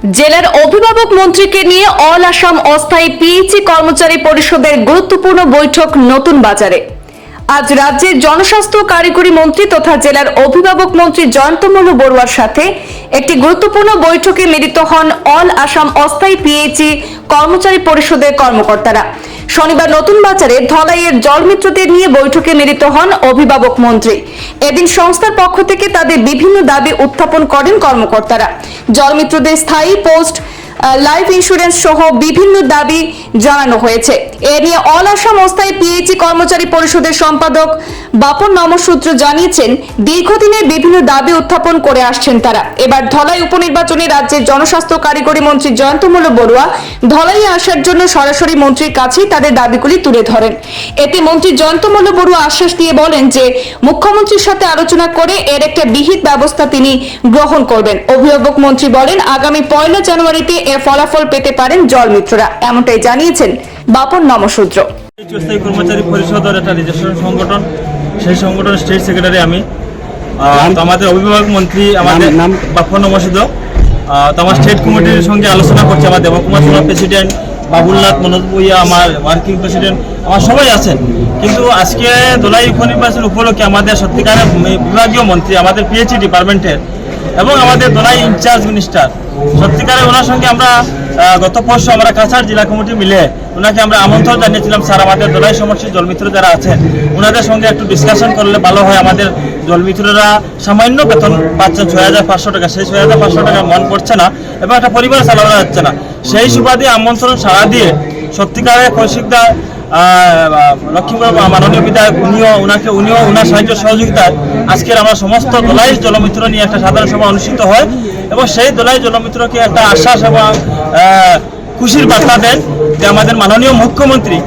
জেলার অভিভাবক মন্ত্রীকে নিয়ে অল আসাম অস্থায়ী পিএইচই কর্মচারী পরিষদের গুরুত্বপূর্ণ বৈঠক নতুন বাজারে। আজ রাজ্যের জনস্বাস্থ্য কারিগরি মন্ত্রী তথা জেলার অভিভাবক মন্ত্রী জয়ন্তমল্লু বড়ুয়ার সাথে একটি গুরুত্বপূর্ণ বৈঠকে মিলিত হন অল আসাম অস্থায়ী পিএইচই কর্মচারী পরিষদের কর্মকর্তারা। শনিবার নতুন বাজারে ধলাইয়ের জলমিত্রদের নিয়ে বৈঠকে মিলিত হন অভিভাবক মন্ত্রী। এদিন সংস্থার পক্ষ থেকে তাদের বিভিন্ন দাবি উত্থাপন করেন কর্মকর্তারা। জলমিত্রদের স্থায়ী পোস্ট, লাইফ ইন্স্যুরেন্স সহ বিভিন্ন দাবি জানানো হয়েছে। এ নিয়ে অল আসাম অস্থায়ী পিএইচই কর্মচারী পরিষদের সম্পাদক বাপন নমসূত্র জানিয়েছেন, দীর্ঘদিনের বিভিন্ন দাবি উত্থাপন করে আসছেন তারা। এবার ধলাই উপনির্বাচনে রাজ্যের জনস্বাস্থ্য কারিগরি মন্ত্রী জয়ন্তমল্লু বড়ুয়া ধলাইয়ে আসার জন্য সরাসরি মন্ত্রীর কাছেই তাদের দাবিগুলি তুলে ধরেন। এতে মন্ত্রী জয়ন্তমল্লু বড়ুয়া আশ্বাস দিয়ে বলেন যে মুখ্যমন্ত্রীর সাথে আলোচনা করে এর একটা বিহিত ব্যবস্থা তিনি গ্রহণ করবেন। অভিভাবক মন্ত্রী বলেন, আগামী 1 জানুয়ারিতে এর ফলাফল পেতে পারেন জলমিত্ররা, এমনটাই জানিয়েছেন বাপন নমসূত্র। কর্মচারী পরিষদের একটা রেজিস্ট্রেশন সংগঠন, সেই সংগঠনের স্টেট সেক্রেটারি আমি। তো আমাদের অভিভাবক মন্ত্রী আমাদের নাম বাপন নমসূত্র। তো আমার স্টেট কমিটির সঙ্গে আলোচনা করছে, আমার দেবকুমার সোনা প্রেসিডেন্ট, বাবুলনাথ মনোজ ভূঁইয়া আমার ওয়ার্কিং প্রেসিডেন্ট, আমার সবাই আছেন। কিন্তু আজকে দোলাই উপনির্বাচন উপলক্ষে আমাদের সত্যিকারের বিভাগীয় মন্ত্রী আমাদের পিএইচই ডিপার্টমেন্টের এবং আমাদের দোলাই ইনচার্জ মিনিস্টার, সত্যিকারে ওনার সঙ্গে আমরা গত পরশু আমরা কাছাড় জেলা কমিটি মিলে ওনাকে আমরা আমন্ত্রণ জানিয়েছিলাম, স্যার আমাদের দোলাই সমষ্টির জলমিত্র যারা আছেন ওনাদের সঙ্গে একটু ডিসকাশন করলে ভালো হয়। আমাদের জলমিত্ররা সামান্য বেতন পাচ্ছেন 6500 টাকা, সেই 6500 টাকা মন পড়ছে না এবং একটা পরিবার চালানো যাচ্ছে না। সেই সুবাদে আমন্ত্রণ সাড়া দিয়ে সত্যিকারে কৌশিকদার লক্ষ্মীপুর মাননীয় বিধায়ক উনিও ওনার সাহায্য সহযোগিতায় আজকের আমরা সমস্ত দোলাই জলমিত্র নিয়ে একটা সাধারণ সভা অনুষ্ঠিত হয় এবং সেই দোলাই জলমিত্রকে একটা আশ্বাস এবং খুশির বার্তা দেন যে আমাদের মাননীয় মুখ্যমন্ত্রী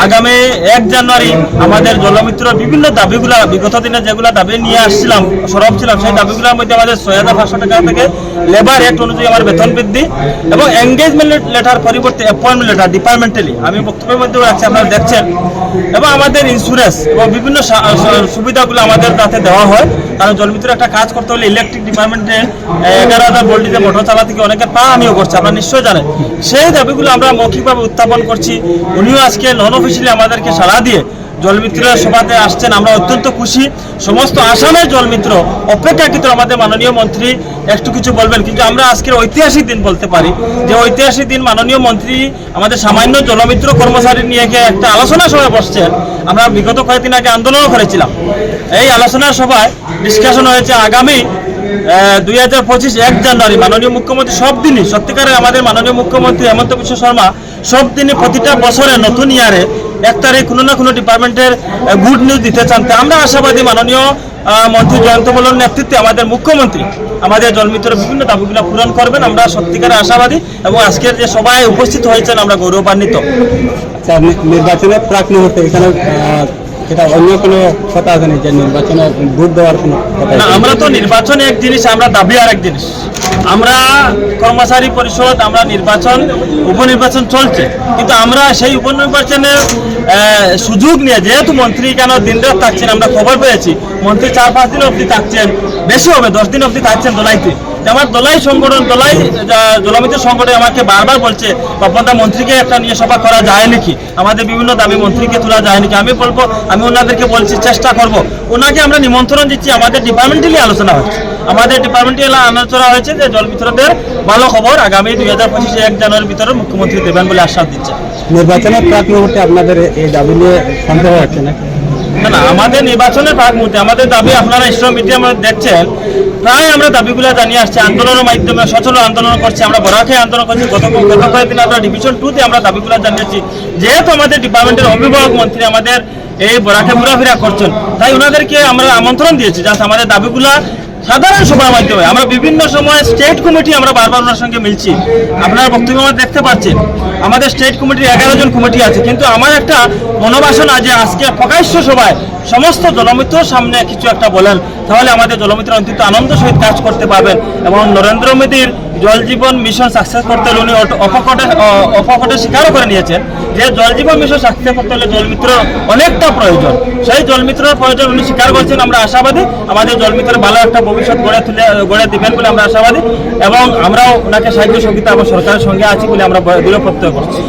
আগামী 1 জানুয়ারি আমাদের জলমিত্র বিভিন্ন দাবিগুলা বিগত দিনে যেগুলো দাবি নিয়ে আসছিলাম, সরব ছিলাম, সেই দাবিগুলোর মধ্যে আমাদের 6500 টাকা থেকে লেবার অ্যাক্ট অনুযায়ী আমার বেতন বৃদ্ধি এবং এঙ্গেজমেন্ট লেটার পরিবর্তে অ্যাপয়েন্টমেন্ট লেটার ডিপার্টমেন্টালি আমি বক্তব্যের মধ্যেও রাখছি, আপনারা দেখছেন, এবং আমাদের ইন্স্যুরেন্স এবং বিভিন্ন সুবিধাগুলো আমাদের তাতে দেওয়া হয়। কারণ জলমিত্র একটা কাজ করতে হলে ইলেকট্রিক ডিপার্টমেন্টে 11,000 ভোল্টেজে মোটর চালা থেকে অনেকে পা আমিও করছে, আপনারা নিশ্চয়ই জানেন। সেই দাবিগুলো আমরা মৌখিকভাবে উত্থাপন করছি। উনিও আজকে নন অফিসিয়ালি আমাদেরকে সাড়া দিয়ে জলমিত্রের সভাতে আসছেন, আমরা অত্যন্ত খুশি। সমস্ত আসামের জলমিত্র অপেক্ষাকৃত আমাদের মাননীয় মন্ত্রী একটু কিছু বলবেন, কিন্তু আমরা আজকের ঐতিহাসিক দিন বলতে পারি যে ঐতিহাসিক দিন মাননীয় মন্ত্রী আমাদের সামান্য জলমিত্র কর্মচারী নিয়ে একটা আলোচনা সভায় বসছেন। আমরা বিগত কয়েকদিন আগে আন্দোলনও করেছিলাম, এই আলোচনা সভায় ডিসকাশন হয়েছে আগামী 2025 1 জানুয়ারি মাননীয় মুখ্যমন্ত্রী সব দিনই সত্যিকারের আমাদের মাননীয় মুখ্যমন্ত্রী হেমন্ত বিশ্ব শর্মা সব দিনই প্রতিটা বছরে নতুন ইয়ারে 1 তারিখ কোনো না কোনো ডিপার্টমেন্টের গুড নিউজ দিতে চান। আমরা আশাবাদী মাননীয় মন্ত্রী জয়ন্তমল্লুর নেতৃত্বে আমাদের মুখ্যমন্ত্রী আমাদের জলমিত্রের বিভিন্ন দাবিগুলো পূরণ করবেন, আমরা সত্যিকারের আশাবাদী এবং আজকের যে সবাই উপস্থিত হয়েছেন আমরা গৌরবান্বিত। আচ্ছা, নির্বাচনের প্রাক মুহূর্তে এখানে এটা অন্য কোনো কথা আছে না যে নির্বাচনে ভোট দেওয়ার কোনো কথা? না, আমরা তো নির্বাচন এক জিনিস, আমরা দাবি আর এক জিনিস। আমরা কর্মচারী পরিষদ আমরা নির্বাচন উপনির্বাচন চলছে, কিন্তু আমরা সেই উপনির্বাচনের সুযোগ নিয়ে যেহেতু মন্ত্রী কেন দিনরাত থাকছেন, আমরা খবর পেয়েছি মন্ত্রী 4-5 দিন অবধি থাকছেন, বেশি হবে 10 দিন অবধি থাকছেন দোলাইতে। আমার দোলাই সংগঠন দোলাই জলমিত্র সংগঠন আমাকে বারবার বলছে, বাপনদা মন্ত্রীকে একটা নিয়ে সভা করা যায় নাকি, আমাদের বিভিন্ন দাবি মন্ত্রীকে তোলা যায় নাকি। আমি বলবো, আমি ওনাদেরকে বলছি চেষ্টা করব, ওনাকে আমরা নিমন্ত্রণ দিচ্ছি। আমাদের ডিপার্টমেন্টালি আলোচনা হচ্ছে, আমাদের ডিপার্টমেন্টালি আলোচনা হয়েছে যে জলমিত্রদের ভালো খবর আগামী 2025 1 জানুয়ারির ভিতরে মুখ্যমন্ত্রী দেবেন বলে আশ্বাস দিচ্ছে। নির্বাচনের প্রাক মুহূর্তে আপনাদের এই দাবি নিয়ে সন্দেহ হচ্ছে না? না, আমাদের নির্বাচনের প্রাক মুহূর্তে আমাদের দাবি আপনারা স্ট্রং মিডিয়া দেখছেন, প্রায় আমরা দাবিগুলো জানিয়ে আসছি, আন্দোলনের মাধ্যমে সচল আন্দোলন করছি, আমরা বরাকে আন্দোলন করছি। গত কয়েকদিন আমরা ডিভিশন 2-তে আমরা দাবিগুলো জানিয়েছি। যেহেতু আমাদের ডিপার্টমেন্টের অভিভাবক মন্ত্রী আমাদের এই বরাকে ঘোরাফেরা করছেন, তাই ওনাদেরকে আমরা আমন্ত্রণ দিয়েছি যাতে আমাদের দাবিগুলা সাধারণ সভার মাধ্যমে আমরা বিভিন্ন সময় স্টেট কমিটি আমরা বারবার ওনার সঙ্গে মিলছি, আপনারা বক্তব্য আমরা দেখতে পাচ্ছেন। আমাদের স্টেট কমিটির 11 জন কমিটি আছে, কিন্তু আমার একটা মনোবাসনা যে আজকে প্রকাশ্য সভায় সমস্ত জলমিত্রর সামনে কিছু একটা বলেন, তাহলে আমাদের জলমিত্র অন্তত আনন্দ সহিত কাজ করতে পারবেন এবং নরেন্দ্র মোদীর জল জীবন মিশন সাকসেস করতে হলে উনি অপকটে স্বীকারও করে নিয়েছেন যে জল জীবন মিশন সাকসেস করতে হলে জলমিত্র অনেকটা প্রয়োজন। সেই জলমিত্রের প্রয়োজন উনি স্বীকার করছেন। আমরা আশাবাদী আমাদের জলমিত্রের ভালো একটা ভবিষ্যৎ গড়ে দিবেন বলে আমরা আশাবাদী, এবং আমরাও ওনাকে সাহায্য সহযোগিতা এবং সরকারের সঙ্গে আছি বলে আমরা দৃঢ় প্রত্যয় করছি।